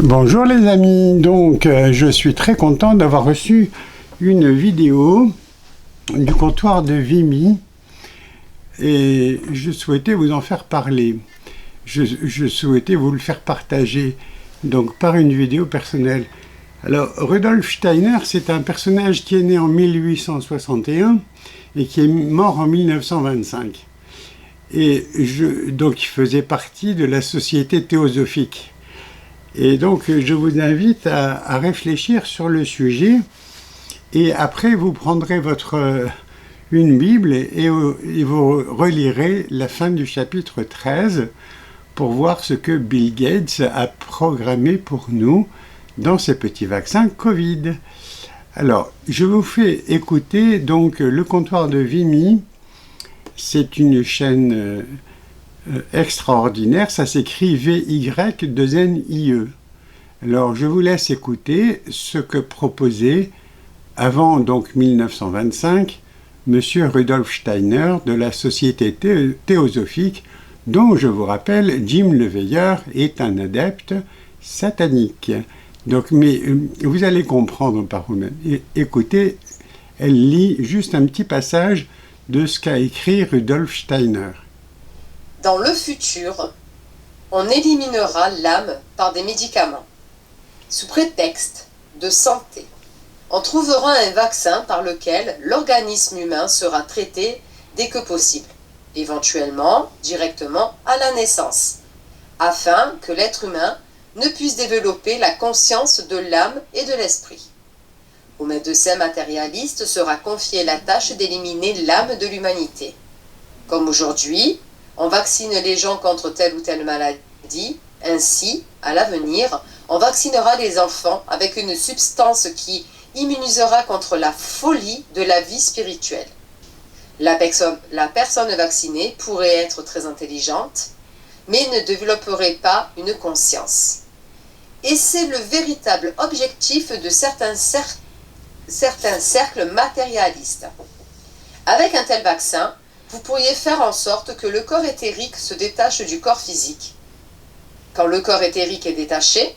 Bonjour les amis, donc je suis très content d'avoir reçu une vidéo du comptoir de Vimy et je souhaitais vous en faire parler. Je souhaitais vous le faire partager, donc par une vidéo personnelle. Alors Rudolf Steiner, c'est un personnage qui est né en 1861 et qui est mort en 1925. Et donc il faisait partie de la Société théosophique. Et donc, je vous invite à réfléchir sur le sujet et après, vous prendrez une Bible et vous relirez la fin du chapitre 13 pour voir ce que Bill Gates a programmé pour nous dans ces petits vaccins Covid. Alors, je vous fais écouter donc le comptoir de Vimy. C'est une chaîne extraordinaire, ça s'écrit V-Y-2-N-I-E. Alors je vous laisse écouter ce que proposait avant donc 1925 Monsieur Rudolf Steiner de la Société théosophique, dont je vous rappelle Jim le Veilleur est un adepte satanique. Donc mais vous allez comprendre par vous-même. Écoutez, elle lit juste un petit passage de ce qu'a écrit Rudolf Steiner. Dans le futur, on éliminera l'âme par des médicaments. Sous prétexte de santé, on trouvera un vaccin par lequel l'organisme humain sera traité dès que possible, éventuellement directement à la naissance, afin que l'être humain ne puisse développer la conscience de l'âme et de l'esprit. Aux médecins matérialistes sera confiée la tâche d'éliminer l'âme de l'humanité. Comme aujourd'hui, on vaccine les gens contre telle ou telle maladie. Ainsi, à l'avenir, on vaccinera les enfants avec une substance qui immunisera contre la folie de la vie spirituelle. La personne vaccinée pourrait être très intelligente, mais ne développerait pas une conscience. Et c'est le véritable objectif de certains cercles matérialistes. Avec un tel vaccin, vous pourriez faire en sorte que le corps éthérique se détache du corps physique. Quand le corps éthérique est détaché,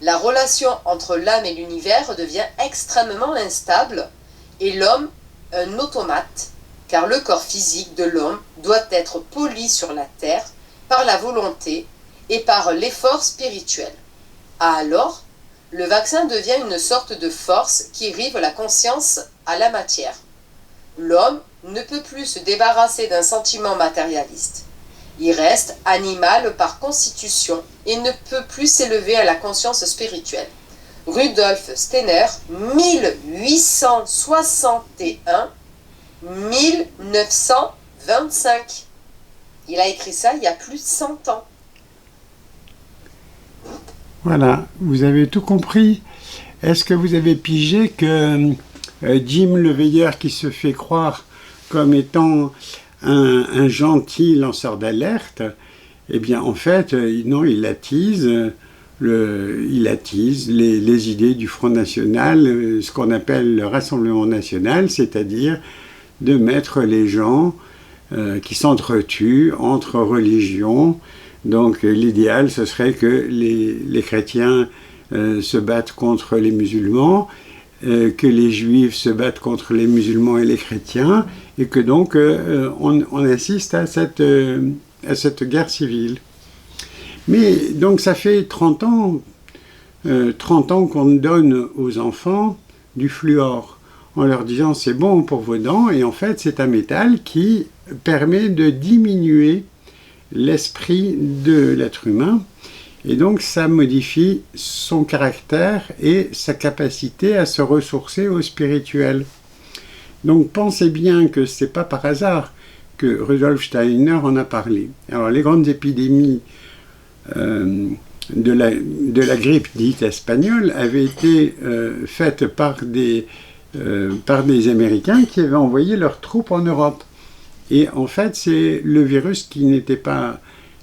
la relation entre l'âme et l'univers devient extrêmement instable et l'homme un automate, car le corps physique de l'homme doit être poli sur la terre par la volonté et par l'effort spirituel. Alors, le vaccin devient une sorte de force qui rive la conscience à la matière. L'homme ne peut plus se débarrasser d'un sentiment matérialiste. Il reste animal par constitution et ne peut plus s'élever à la conscience spirituelle. Rudolf Steiner, 1861-1925. Il a écrit ça il y a plus de 100 ans. Voilà, vous avez tout compris. Est-ce que vous avez pigé que Jim le Veilleur, qui se fait croire comme étant un gentil lanceur d'alerte, eh bien en fait, non, il attise les idées du Front National, ce qu'on appelle le Rassemblement National, c'est-à-dire de mettre les gens qui s'entretuent entre religions. Donc l'idéal, ce serait que les chrétiens se battent contre les musulmans, que les juifs se battent contre les musulmans et les chrétiens, et que donc on assiste à cette guerre civile. Mais donc ça fait 30 ans qu'on donne aux enfants du fluor, en leur disant c'est bon pour vos dents, et en fait c'est un métal qui permet de diminuer l'esprit de l'être humain, et donc ça modifie son caractère et sa capacité à se ressourcer au spirituel. Donc pensez bien que c'est pas par hasard que Rudolf Steiner en a parlé. Alors les grandes épidémies de la grippe dite espagnole avaient été faites par des Américains qui avaient envoyé leurs troupes en Europe. Et en fait, c'est le virus qui n'était pas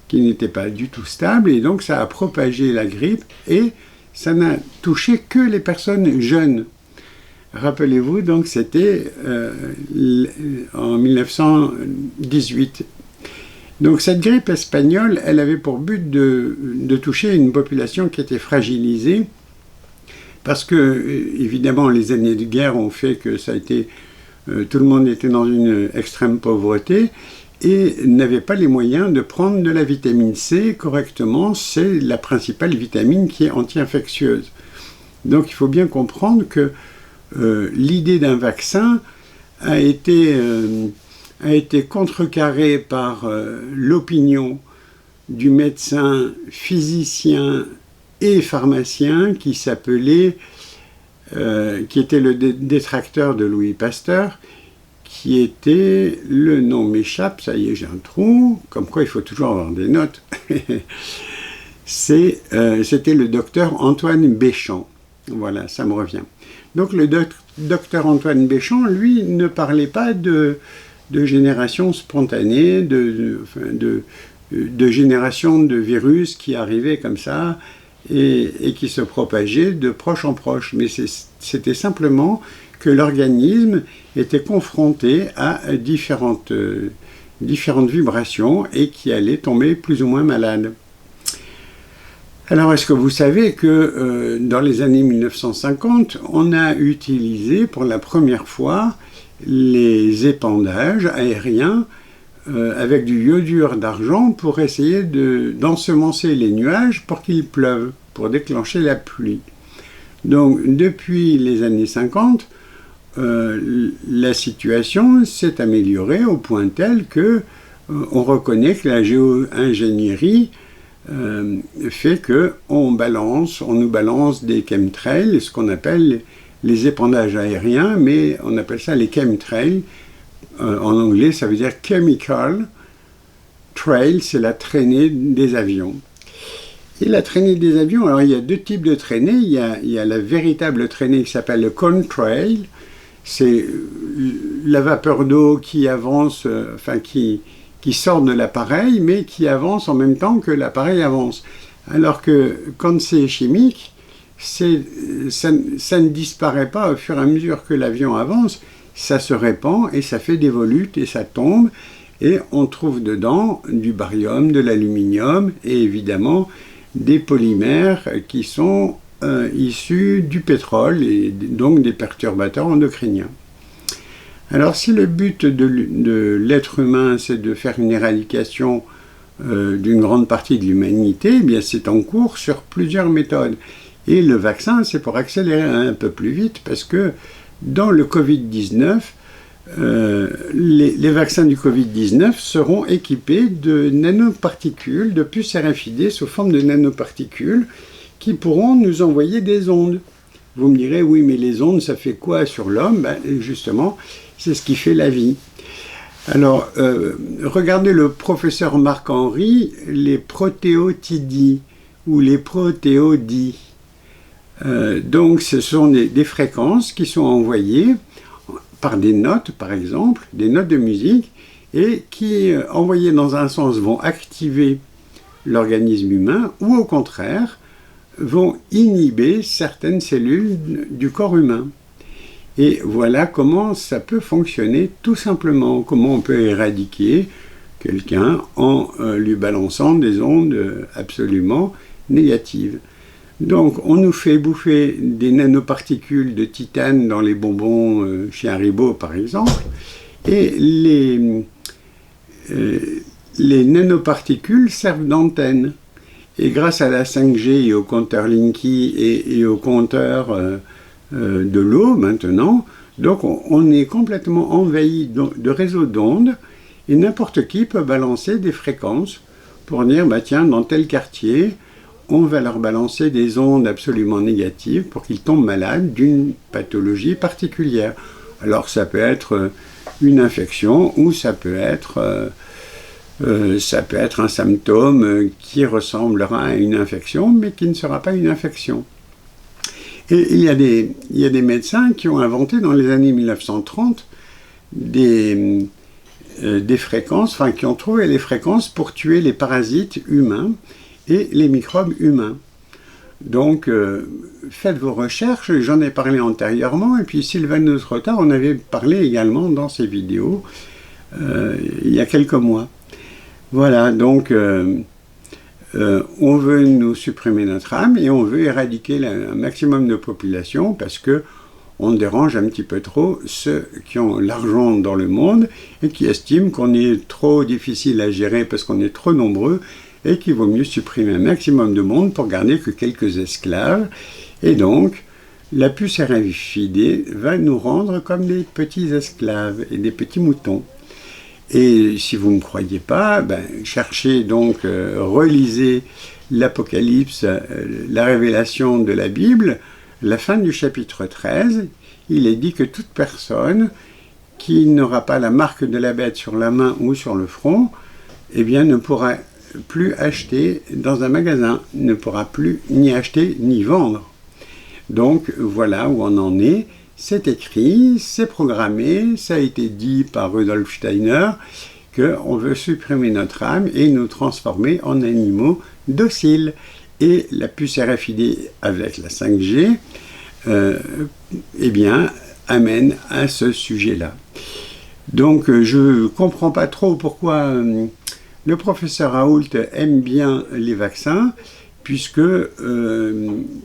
du tout stable, et donc ça a propagé la grippe, et ça n'a touché que les personnes jeunes. Rappelez-vous, donc c'était en 1918. Donc cette grippe espagnole, elle avait pour but de toucher une population qui était fragilisée, parce que, évidemment, les années de guerre ont fait que ça a été, tout le monde était dans une extrême pauvreté, et n'avait pas les moyens de prendre de la vitamine C correctement. C'est la principale vitamine qui est anti-infectieuse. Donc il faut bien comprendre que l'idée d'un vaccin a été contrecarrée par l'opinion du médecin, physicien et pharmacien qui s'appelait, qui était le détracteur de Louis Pasteur, qui était, le nom m'échappe, ça y est, j'ai un trou, comme quoi il faut toujours avoir des notes. C'était le docteur Antoine Béchamp. Voilà, ça me revient. Donc le docteur Antoine Béchamp, lui, ne parlait pas de génération spontanée, de génération de virus qui arrivaient comme ça et qui se propageaient de proche en proche. Mais c'était simplement que l'organisme était confronté à différentes vibrations et qui allait tomber plus ou moins malade. Alors, est-ce que vous savez que dans les années 1950, on a utilisé pour la première fois les épandages aériens avec du iodure d'argent pour essayer d'ensemencer les nuages pour qu'il pleuve, pour déclencher la pluie. Donc, depuis les années 50, la situation s'est améliorée au point tel que on reconnaît que la géo-ingénierie fait qu'on nous balance des chemtrails, ce qu'on appelle les épandages aériens, mais on appelle ça les chemtrails. En anglais, ça veut dire chemical trail, c'est la traînée des avions. Et la traînée des avions, alors il y a deux types de traînées. Il y a la véritable traînée qui s'appelle le contrail. C'est la vapeur d'eau qui avance, qui sort de l'appareil, mais qui avance en même temps que l'appareil avance. Alors que quand c'est chimique, ça ne disparaît pas au fur et à mesure que l'avion avance, ça se répand et ça fait des volutes et ça tombe, et on trouve dedans du barium, de l'aluminium et évidemment des polymères qui sont issus du pétrole et donc des perturbateurs endocriniens. Alors si le but de l'être humain c'est de faire une éradication d'une grande partie de l'humanité, eh bien c'est en cours sur plusieurs méthodes. Et le vaccin, c'est pour accélérer un peu plus vite, parce que dans le Covid-19, les vaccins du Covid-19 seront équipés de nanoparticules, de puces RFID sous forme de nanoparticules, qui pourront nous envoyer des ondes. Vous me direz, oui, mais les ondes, ça fait quoi sur l'homme? Ben, justement, c'est ce qui fait la vie. Alors, regardez le professeur Marc-Henry, les protéotidies, ou les protéodies. Donc, ce sont des fréquences qui sont envoyées par des notes, par exemple, des notes de musique, et qui, envoyées dans un sens, vont activer l'organisme humain, ou au contraire, vont inhiber certaines cellules du corps humain. Et voilà comment ça peut fonctionner tout simplement, comment on peut éradiquer quelqu'un en lui balançant des ondes absolument négatives. Donc on nous fait bouffer des nanoparticules de titane dans les bonbons chez Haribo par exemple, et les nanoparticules servent d'antenne. Et grâce à la 5G et au compteur Linky et au compteur de l'eau maintenant, donc on est complètement envahi de réseaux d'ondes, et n'importe qui peut balancer des fréquences pour dire, bah tiens, dans tel quartier, on va leur balancer des ondes absolument négatives pour qu'ils tombent malades d'une pathologie particulière. Alors ça peut être une infection ou ça peut être un symptôme qui ressemblera à une infection, mais qui ne sera pas une infection. Et il y a des médecins qui ont inventé dans les années 1930 des fréquences, enfin qui ont trouvé les fréquences pour tuer les parasites humains et les microbes humains. Donc, faites vos recherches, j'en ai parlé antérieurement, et puis Sylvanus Rotard en avait parlé également dans ses vidéos il y a quelques mois. Voilà, donc on veut nous supprimer notre âme et on veut éradiquer un maximum de population parce que on dérange un petit peu trop ceux qui ont l'argent dans le monde et qui estiment qu'on est trop difficile à gérer parce qu'on est trop nombreux et qu'il vaut mieux supprimer un maximum de monde pour garder que quelques esclaves. Et donc, la puce RFID va nous rendre comme des petits esclaves et des petits moutons. Et si vous ne me croyez pas, cherchez donc, relisez l'Apocalypse, la révélation de la Bible, la fin du chapitre 13, il est dit que toute personne qui n'aura pas la marque de la bête sur la main ou sur le front, eh bien ne pourra plus acheter dans un magasin, ne pourra plus ni acheter ni vendre. Donc voilà où on en est, c'est écrit, c'est programmé, ça a été dit par Rudolf Steiner, qu'on veut supprimer notre âme et nous transformer en animaux dociles. Et la puce RFID avec la 5G, eh bien, amène à ce sujet-là. Donc, je ne comprends pas trop pourquoi le professeur Raoult aime bien les vaccins, puisque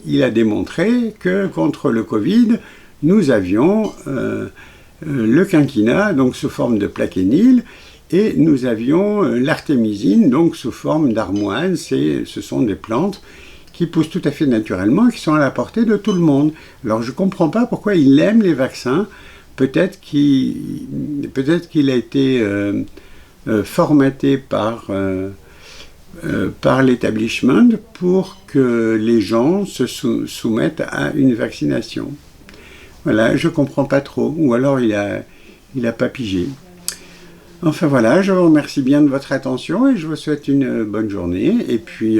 il a démontré que contre le Covid, nous avions le quinquina, donc sous forme de plaquenil, et nous avions l'artémisine, donc sous forme d'armoine. Ce sont des plantes qui poussent tout à fait naturellement et qui sont à la portée de tout le monde. Alors je ne comprends pas pourquoi il aime les vaccins. Peut-être qu'il a été formaté par l'établissement pour que les gens se soumettent à une vaccination. Voilà, je ne comprends pas trop. Ou alors il a pas pigé. Enfin voilà, je vous remercie bien de votre attention et je vous souhaite une bonne journée. Et puis,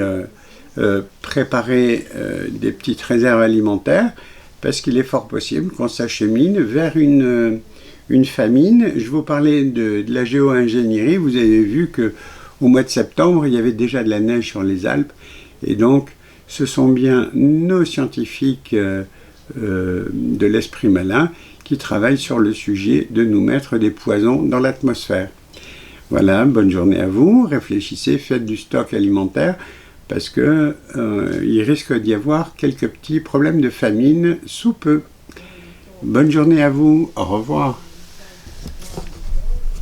préparez des petites réserves alimentaires parce qu'il est fort possible qu'on s'achemine vers une famine. Je vous parlais de la géo-ingénierie. Vous avez vu qu'au mois de septembre, il y avait déjà de la neige sur les Alpes. Et donc, ce sont bien nos scientifiques de l'esprit malin qui travaillent sur le sujet de nous mettre des poisons dans l'atmosphère. Voilà, bonne journée à vous, réfléchissez, faites du stock alimentaire, parce que il risque d'y avoir quelques petits problèmes de famine sous peu. Bonne journée à vous, au revoir.